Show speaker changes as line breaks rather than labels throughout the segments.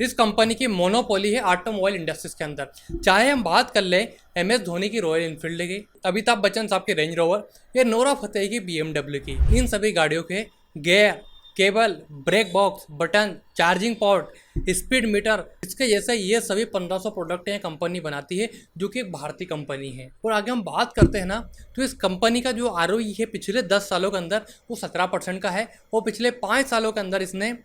इस कंपनी की मोनोपोली है ऑटोमोबाइल इंडस्ट्रीज के अंदर। चाहे हम बात कर लें MS धोनी की रॉयल इनफील्ड की, अमिताभ बच्चन साहब की रेंज रोवर या नोरा फतेही की BMW की, इन सभी गाड़ियों के gear, cable, brake box, button, charging port, speed meter, इसके जैसे ये सभी 1500 प्रोडक्ट हैं कंपनी बनाती है, जो कि एक भारतीय कंपनी है। और आगे हम बात करते हैं ना, तो इस कंपनी का जो ROE है पिछले 10 सालों के अंदर वो 17% का है, और पिछले 5 सालों के अंदर इसने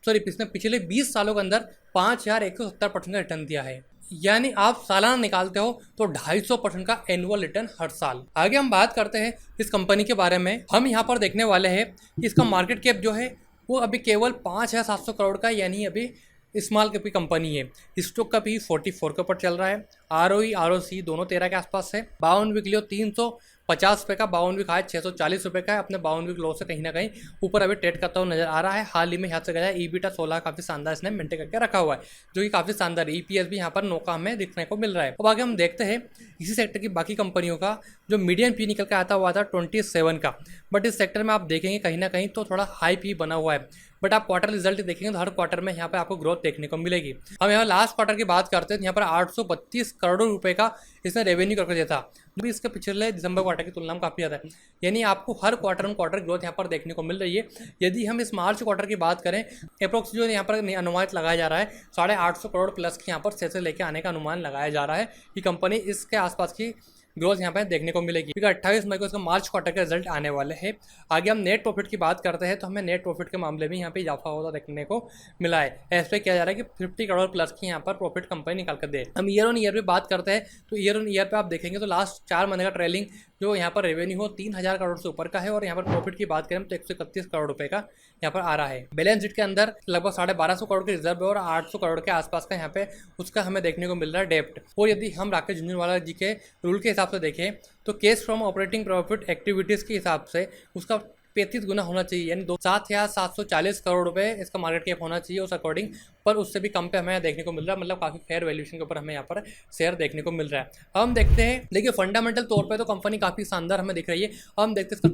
पिछले 20 सालों के अंदर 5170% का रिटर्न दिया है। यानी आप सालाना निकालते हो तो 250% का एनुअल रिटर्न हर साल। आगे हम बात करते हैं इस कंपनी के बारे में। हम यहाँ पर देखने वाले हैं कि इसका मार्केट कैप जो है वो अभी केवल 5700 करोड़ का, यानी अभी स्मॉल कैप की कंपनी है। स्टॉक का भी 44 के ऊपर चल रहा है। ROE ROC दोनों 13 के आसपास है। 52 वीक लियो 350 रुपये का, 52 वीक हाई 640 रुपये का है। अपने 52 वीक लो से कहीं ना कहीं ऊपर अभी ट्रेड करता हुआ नजर आ रहा है। हाल ही में यहाँ से गया EBITDA 16 काफी शानदार इसने मेंटेन करके रखा हुआ है, जो कि काफी शानदार। EPS भी यहाँ पर नौका हमें देखने को मिल रहा है। अब आगे हम देखते हैं इसी सेक्टर की बाकी कंपनियों का। जो मीडियम पी निकल के आता हुआ था 27 का, बट इस सेक्टर में आप देखेंगे कहीं ना कहीं तो थोड़ा हाई पी बना हुआ है। बट आप क्वार्टर रिजल्ट देखेंगे तो हर क्वार्टर में यहाँ पर आपको ग्रोथ देखने को मिलेगी। हम यहाँ लास्ट क्वार्टर की बात करते हैं, यहाँ पर 832 करोड़ रुपए का इसने रेवेन्यू करके दिया था, जो भी इसके पिछले दिसंबर क्वार्टर की तुलना में काफ़ी ज़्यादा है। यानी आपको हर क्वार्टर ग्रोथ यहाँ पर देखने को मिल रही है। यदि हम इस मार्च क्वार्टर की बात करें, अप्रोक्स जो यहाँ पर अनुमान लगाया जा रहा है 850 करोड़ प्लस की यहाँ पर से लेके आने का अनुमान लगाया जा रहा है कि कंपनी इसके आसपास की ग्रोथ यहाँ पे देखने को मिलेगी, क्योंकि 28 मई को इसका मार्च क्वार्टर के रिजल्ट आने वाले हैं। आगे हम नेट प्रॉफिट की बात करते हैं, तो हमें नेट प्रॉफिट के मामले में यहाँ पे इजाफा होता देखने को मिला है। एक्सपेक्ट किया जा रहा है कि 50 करोड़ प्लस की यहाँ पर प्रॉफिट कंपनी निकाल कर दे। हम ईयर ऑन ईयर पे बात करते हैं, तो ईयर ऑन ईयर पे आप देखेंगे तो लास्ट 4 महीने का ट्रेलिंग जो यहाँ पर रेवेन्यू हो 3000 करोड़ से ऊपर का है, और यहाँ पर प्रॉफिट की बात करें तो 131 करोड़ रुपए का यहाँ पर आ रहा है। बैलेंस शीट के अंदर लगभग 1250 करोड़ के रिजर्व है और 800 करोड़ के आसपास का यहाँ पे उसका हमें देखने को मिल रहा है डेप्ट। और यदि हम राकेश झुंझुनवाला जी के रूल के हिसाब से देखें तो cash from operating profit activities के हिसाब से उसका 35 गुना होना चाहिए, यानी 7,740 करोड़ रुपए इसका मार्केट कैप होना चाहिए उस अकॉर्डिंग, पर उससे भी कम पे हमें देखने को मिल रहा है। मतलब काफ़ी फेयर वैल्यूएशन के ऊपर हमें यहाँ पर शेयर देखने को मिल रहा है। हम देखते हैं, देखिए फंडामेंटल तौर पे तो कंपनी काफ़ी शानदार हमें दिख रही है। हम देखते हैं इसका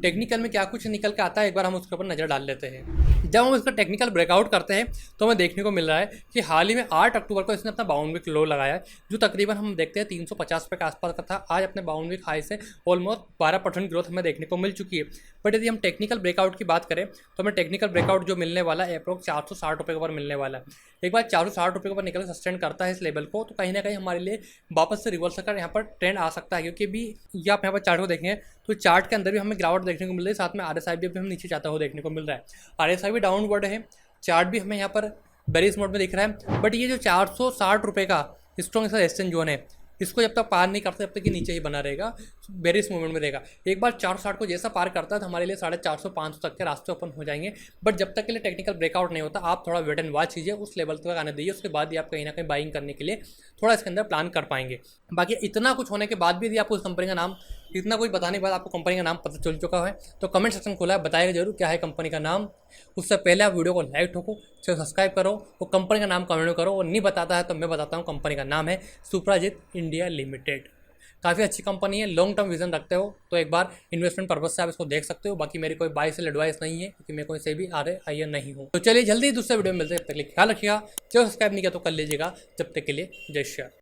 टेक्निकल में क्या कुछ निकल के आता है, एक बार हम उसके ऊपर नज़र डाल लेते हैं। जब हम इसका टेक्निकल ब्रेकआउट करते हैं तो हमें देखने को मिल रहा है कि हाल ही में 8 अक्टूबर को इसने अपना 52 वीक लो लगाया है, जो तकरीबन हम देखते हैं 350 रुपये के आसपास का था। आज अपने 52 वीक हाई से ऑलमोस्ट 12% ग्रोथ हमें देखने को मिल चुकी है। बट यदि हम टेक्निकल ब्रेकआउट की बात करें तो हमें टेक्निकल ब्रेकआउट जो मिलने वाला है अप्रोक्स 460 रुपये के ऊपर मिलने वाला है। एक बार 460 रुपये के ऊपर निकल सस्टेन करता है इस लेवल को, तो कहीं ना कहीं हमारे लिए वापस से रिवर्सल कर यहाँ पर ट्रेंड आ सकता है, क्योंकि भी ये आप यहाँ पर चार्ट को देखें तो चार्ट के अंदर भी हमें गिरावट देखने को मिल रही है, साथ में RSI भी हम नीचे जाता हुआ देखने को मिल रहा है। RSI भी डाउनवर्ड है, चार्ट भी हमें यहाँ पर बेरिश मोड में दिख रहा है। बट ये जो 460 रुपये का स्ट्रॉन्ग रेजिस्टेंस जोन है, इसको जब तक पार नहीं करते तब तक ये नीचे ही बना रहेगा, बेरिश मूवमेंट में रहेगा। एक बार 460 को जैसा पार करता है तो हमारे लिए 450-500 तक के रास्ते ओपन हो जाएंगे। बट जब तक के लिए टेक्निकल ब्रेकआउट नहीं होता, आप थोड़ा वेट एंड वॉच कीजिए, उस लेवल तक आने दीजिए, उसके बाद ही आप कहीं ना कहीं बाइंग करने के लिए थोड़ा इसके अंदर प्लान कर पाएंगे। बाकी इतना कुछ होने के बाद भी यदि आपको उस कंपनी का नाम, इतना कुछ बताने के बाद आपको कंपनी का नाम पता चल चुका है तो कमेंट सेक्शन खोला है, बताइएगा जरूर क्या है कंपनी का नाम। उससे पहले आप वीडियो को लाइक ठोको, चैनल सब्सक्राइब करो, वो कंपनी का नाम कमेंट करो, और नहीं बताता है तो मैं बताता हूँ। कंपनी का नाम है सुप्राजित इंडिया लिमिटेड। काफ़ी अच्छी कंपनी है, लॉन्ग टर्म विजन रखते हो तो एक बार इन्वेस्टमेंट पर्पज से आप इसको देख सकते हो। बाकी मेरी कोई बाय सेल एडवाइस नहीं है, क्योंकि मैं कोई से भी RA नहीं हूँ। तो चलिए जल्दी दूसरे वीडियो में मिलते हैं, तब तक ख्याल रखिएगा। चैनल सब्सक्राइब नहीं किया तो कर लीजिएगा। जब तक के लिए जय श्री राम।